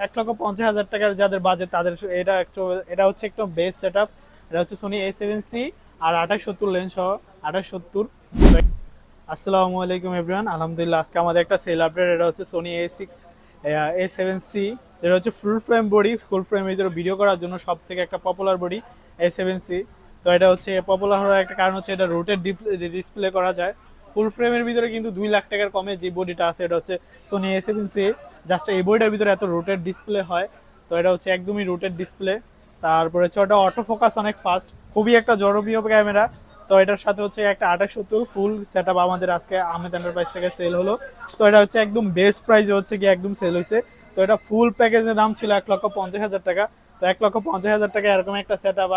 1,50,000 টাকার যাদের বাজেট তাদের এটা হচ্ছে একটু বেস্ট সেটআপ। এটা হচ্ছে সোনি A7C আর 2870 লেন্স সহ 2870। আসসালামু আলাইকুম এভরিওয়ান, আলহামদুলিল্লাহ। আজকে আমাদের একটা সেল আপডেট। এটা হচ্ছে সোনি A7C, যেটা হচ্ছে ফুল ফ্রেম বডি। ফুল ফ্রেম ভিতরে ভিডিও করার জন্য সব থেকে একটা পপুলার বডি A7C। তো এটা হচ্ছে পপুলার হওয়ার একটা কারণ হচ্ছে এটা রোটেট ডিসপ্লে করা যায়। ফুল ফ্রেমের ভিতরে কিন্তু 2 লাখ টাকার কমে যে বডিটা আছে এটা হচ্ছে সোনি A7C। জাস্ট এই বডিটার ভিতরে এত রোটেট ডিসপ্লে হয়। তো এটা হচ্ছে একদমই রোটেট ডিসপ্লে। তারপরে হচ্ছে ওটা অটো ফোকাস অনেক ফাস্ট, খুবই একটা জনপ্রিয় ক্যামেরা। তো এটার সাথে হচ্ছে একটা 2870 ফুল সেট আপ আমাদের আজকে আহমেদ এন্টারপ্রাইজ থেকে সেল হলো। তো এটা হচ্ছে একদম বেস্ট প্রাইসে হচ্ছে কি একদম সেল হয়েছে। তো এটা ফুল প্যাকেজের দাম ছিল 1,50,000 টাকা। তো 1,50,000 টাকা এরকম একটা সেট আপ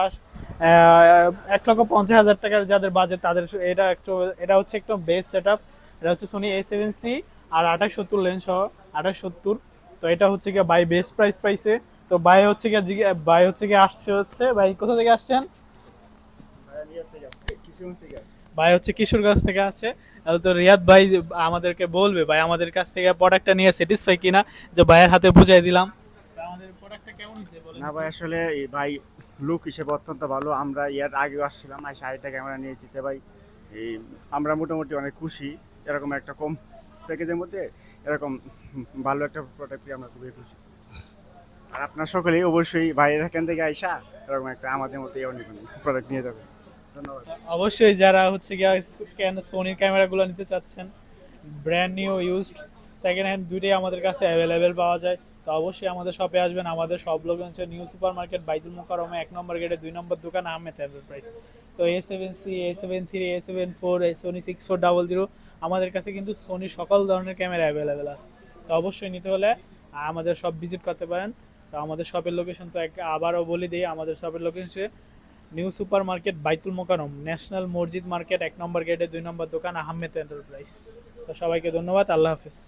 1,50,000 টাকার যাদের বাজেট তাদের এটা হচ্ছে একদম বেস্ট সেট আপ। এটা হচ্ছে সোনি A7C আর 2870 লেন্স সহ 2870। তো এটা হচ্ছে গিয়ে বাই বেস্ট প্রাইস পাইছে। তো বাই হচ্ছে গিয়ে আসছে হচ্ছে ভাই কোথা থেকে আসছেন? ভাই হচ্ছে কিশোরগঞ্জ থেকে আসছে। তো রিয়াদ ভাই আমাদেরকে বলবে ভাই আমাদের কাছ থেকে প্রোডাক্টটা নিয়ে স্যাটিসফাই কিনা, যে ভাইয়ের হাতে বুঝাই দিলাম। ভাই, আমাদের প্রোডাক্টটা কেমন হয়েছে বলেন না তো? ভাই, আসলে এই ভাই লুক হিসেবে অত্যন্ত ভালো। আমরা এর আগেও আসছিলাম, আর 60টা ক্যামেরা নিয়েছি। তো ভাই এই আমরা মোটামুটি অনেক খুশি। এরকম একটা কম প্যাকেজের মধ্যে এরকম ভালো একটা প্রোডাক্ট পেয়ে আমরা খুবই খুশি। আর আপনার সকলেই অবশ্যই ভাইয়ের এখান থেকে আইসা এরকম একটা আমাদের মতো অনেক প্রোডাক্ট নিয়ে যাবে। ধন্যবাদ। অবশ্যই যারা হচ্ছে গিয়ে সোনির ক্যামেরাগুলো নিতে চাচ্ছেন, brand new used second hand দুইটাই আমাদের কাছে অ্যাভেলেবেল পাওয়া যায়। তো অবশ্যই আমাদের শপে আসবেন। আমাদের সব লোক হচ্ছে নিউ সুপার মার্কেট, বাইতুল মোকাররমে 1 নম্বর গেটে 2 নম্বর দোকান, আহমেদ এন্টারপ্রাইজ। তো A7C, A7 III, A7 IV, Sony 6400, আমাদের কাছে কিন্তু সোনির সকল ধরনের ক্যামেরা অ্যাভেলেবেল আছে। তো অবশ্যই নিতে হলে আমাদের শপ ভিজিট করতে পারেন। তো আমাদের শপের লোকেশন তো আবারও বলে দিই, আমাদের শপের লোকেশন নিউ সুপার মার্কেট, বাইতুল মোকাররম, ন্যাশনাল মসজিদ মার্কেট, 1 নম্বর গেটে 2 নম্বর দোকান, আহমেদ এন্টারপ্রাইজ। তো সবাইকে ধন্যবাদ, আল্লাহ হাফিজ।